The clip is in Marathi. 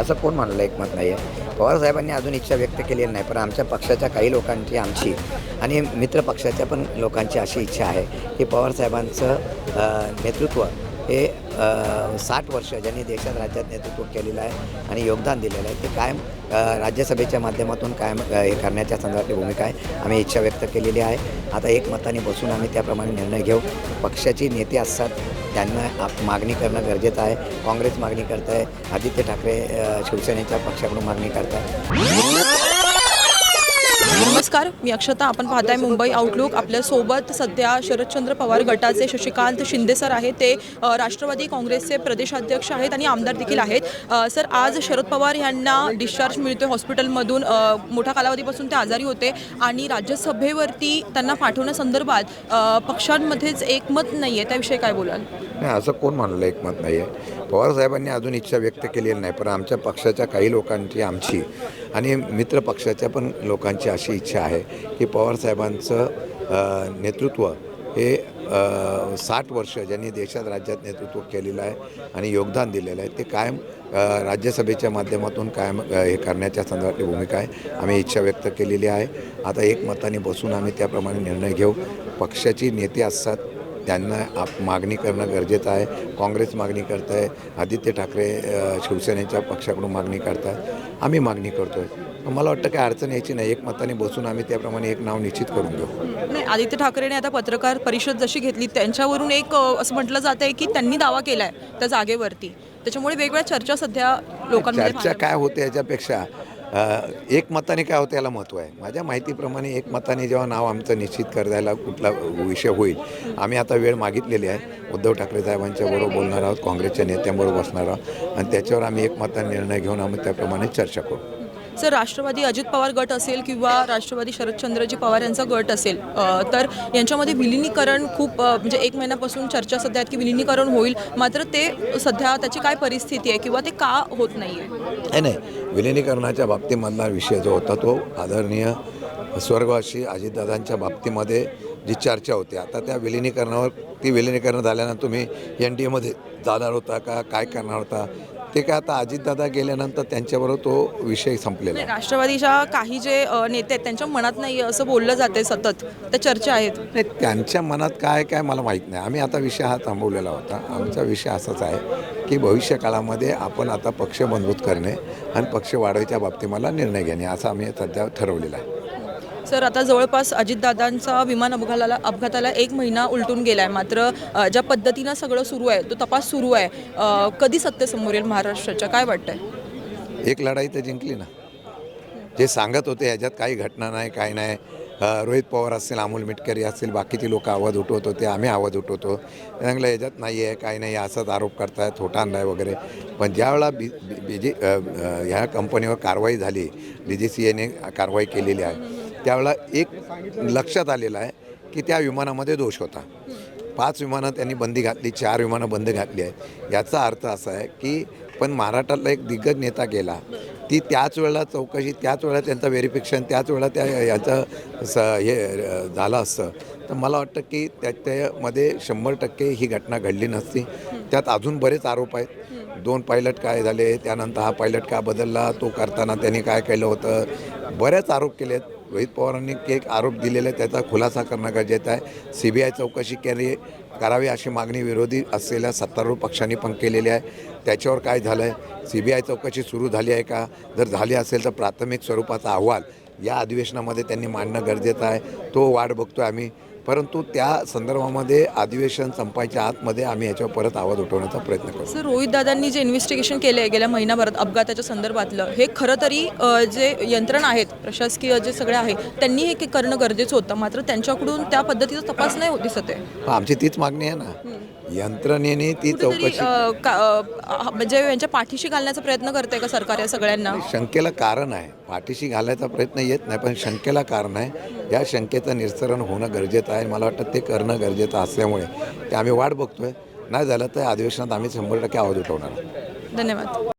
असं कोण म्हणलं एकमत नाही आहे. पवारसाहेबांनी अजून इच्छा व्यक्त केलेली नाही, पण आमच्या पक्षाच्या काही लोकांची, आमची आणि मित्र पक्षाच्या पण लोकांची अशी इच्छा आहे की पवारसाहेबांचं नेतृत्व हे 60 वर्ष ज्यांनी देशात राज्यात नेतृत्व केलेलं आहे आणि योगदान दिलेलं आहे ते कायम राज्यसभेच्या माध्यमातून कायम हे करण्याच्या संदर्भातली भूमिका आहे. आम्ही इच्छा व्यक्त केलेली आहे. आता एकमताने बसून आम्ही त्याप्रमाणे निर्णय घेऊ. पक्षाची नेते असतात, त्यांना मागणी करणं गरजेचं आहे. काँग्रेस मागणी करत आहे, आदित्य ठाकरे शिवसेनेच्या पक्षाकडून मागणी करत आहे. नमस्कार, मी अक्षता. आपण पाहताय मुंबई आउटलुक. आपल्यासोबत सध्या शरदचंद्र पवार गटाचे शशिकांत शिंदे सर आहेत. ते राष्ट्रवादी काँग्रेसचे प्रदेशाध्यक्ष आहेत आणि आमदार देखील आहेत. सर, आज शरद पवार यांना डिस्चार्ज मिळतोय हॉस्पिटलमधून. मोठ्या कालावधीपासून ते आजारी होते आणि राज्यसभेवरती त्यांना पाठवण्यासंदर्भात पक्षांमध्येच एकमत नाही आहे. त्याविषयी काय बोलाल? नाही, असं कोण म्हणलं एकमत नाही आहे. पवारसाहेबांनी अजून इच्छा व्यक्त केलेली नाही, पण आमच्या पक्षाच्या काही लोकांची, आमची आणि मित्र पक्षाच्या पण लोकांची अशी इच्छा आहे की पवारसाहेबांचं नेतृत्व हे 60 वर्ष ज्यांनी देशात राज्यात नेतृत्व केलेलं आहे आणि योगदान दिलेलं आहे ते कायम राज्यसभेच्या माध्यमातून कायम हे करण्याच्या संदर्भातली भूमिका आहे. आम्ही इच्छा व्यक्त केलेली आहे. आता एकमताने बसून आम्ही त्याप्रमाणे निर्णय घेऊ. पक्षाची नेते असतात, त्यांना मागणी करणं गरजेचं आहे. काँग्रेस मागणी करत आहे, आदित्य ठाकरे शिवसेनेच्या पक्षाकडून मागणी करत आहेत, आम्ही मागणी करतो आहे. मला वाटतं काय अडचण यायची नाही. एकमताने बसून आम्ही त्याप्रमाणे एक नाव निश्चित करून घेऊ. नाही, आदित्य ठाकरेने आता पत्रकार परिषद जशी घेतली त्यांच्यावरून एक असं म्हटलं जात आहे की त्यांनी दावा केला आहे त्या जागेवरती. त्याच्यामुळे वेगवेगळ्या चर्चा सध्या लोकांमध्ये चर्चा काय होते याच्यापेक्षा एकमताने काय होतं याला महत्त्व आहे. माझ्या माहितीप्रमाणे एकमताने जेव्हा नाव आमचं निश्चित करायला कुठला विषय होईल, आम्ही आता वेळ मागितलेली आहे. उद्धव ठाकरे साहेबांच्या बरोबर बोलणार आहोत, काँग्रेसच्या नेत्यांबरोबर बसणार आहोत आणि त्याच्यावर आम्ही एकमताने निर्णय घेऊन आम्ही त्याप्रमाणे चर्चा करू. सर, राष्ट्रवादी अजित पवार गट असेल किंवा राष्ट्रवादी शरदचंद्रजी पवार यांचा गट असेल, तर यांच्यामध्ये विलिनीकरण खूप म्हणजे एक महिन्यापासून चर्चा सध्या आहेत की विलिनीकरण होईल, मात्र ते सध्या त्याची काय परिस्थिती आहे किंवा ते का होत नाही आहे? नाही, विलिनीकरणाच्या बाबतीमधला विषय जो होता तो आदरणीय स्वर्गवासी अजितदादांच्या बाबतीमध्ये जी चर्चा होती, आता त्या विलिनीकरण झाल्यानंतर तुम्ही NDAमध्ये जाणार होता का, काय करणार होता, ते काय आता अजितदादा गेल्यानंतर त्यांच्याबरोबर तो विषय संपलेला आहे. राष्ट्रवादीच्या काही जे नेते आहेत त्यांच्या मनात नाही असं बोललं जाते, सतत त्या चर्चा आहेत. नाही, त्यांच्या मनात काय मला माहीत नाही. आम्ही आता विषय हा थांबवलेला होता. आमचा विषय असाच आहे की भविष्यकाळामध्ये आपण आता पक्ष मजबूत करणे आणि पक्ष वाढवायच्या बाबतीत मला निर्णय घेणे असं आम्ही सध्या ठरवलेलं आहे. सर, आता जवळपास अजितदादांचा विमान अपघाताला 1 महिना उलटून गेला आहे, मात्र ज्या पद्धतीनं सगळं सुरू आहे तो तपास सुरू आहे, कधी सत्य समोर येईल महाराष्ट्राच्या, काय वाटतंय? एक लढाई तर जिंकली ना. जे सांगत होते ह्याच्यात काही घटना नाही, काय नाही, रोहित पवार असतील, अमोल मिटकरी असतील, बाकीचे लोक आवाज उठवत होते, आम्ही आवाज उठवतो, चांगलं ह्याच्यात नाही आहे, काही नाही, असाच आरोप करताय, थोटा आणलाय वगैरे. पण ज्यावेळेला ह्या कंपनीवर कारवाई झाली, DGCAने कारवाई केलेली आहे, त्यावेळेला एक लक्षात आलेलं आहे की त्या विमानामध्ये दोष होता. 5 विमानं त्यांनी बंदी घातली, 4 विमानं बंद घातली आहे. याचा अर्थ असा आहे की पण महाराष्ट्रातला एक दिग्गज नेता गेला, ती त्याच वेळेला चौकशी, त्याच वेळेला त्यांचं व्हेरिफिकेशन, त्याच वेळेला याचं हे झालं असतं तर मला वाटतं की त्यामध्ये 100% ही घटना घडली नसती. त्यात अजून बरेच आरोप आहेत. 2 पायलट काय झाले, त्यानंतर हा पायलट का बदलला, तो करताना त्यांनी काय केलं होतं, बरेच आरोप केले आहेत. रोहित पवारांनी एक आरोप दिलेला आहे, त्याचा खुलासा करणं गरजेचं आहे. CBI चौकशी करावी अशी मागणी विरोधी असलेल्या सत्तारूढ पक्षांनी पण केलेली आहे. त्याच्यावर काय झालं आहे, CBI चौकशी सुरू झाली आहे का, जर झाली असेल तर प्राथमिक स्वरूपाचा अहवाल या अधिवेशनामध्ये त्यांनी मांडणं गरजेचं आहे. तो वाट बघतो आहे आम्ही, परंतु त्या संदर्भामध्ये अधिवेशन संपायच्या आतमध्ये आम्ही याच्यावर परत आवाज उठवण्याचा प्रयत्न करू. सर, रोहितदादांनी जे इन्व्हेस्टिगेशन केलं आहे गेल्या महिनाभरात अपघाताच्या संदर्भातलं, हे खरं तरी जे यंत्रणा आहेत, प्रशासकीय जे सगळे आहे, त्यांनी हे करणं गरजेचं होतं, मात्र त्यांच्याकडून त्या पद्धतीचा तपास नाही दिसत आहे. आमची तीच मागणी आहे ना, यंत्रणेने ती चौकशी म्हणजे यांच्या पाठीशी घालण्याचा प्रयत्न करते का सरकार या सगळ्यांना? शंकेला कारण आहे, पाठीशी घालायचा प्रयत्न येत नाही, पण शंकेला कारण आहे. या शंकेचं निरसरण होणं गरजेचं आहे. मला वाटतं ते करणं गरजेचं असल्यामुळे ते आम्ही वाट बघतोय. नाही झालं तर अधिवेशनात आम्ही 100% आवाज उठवणार. धन्यवाद.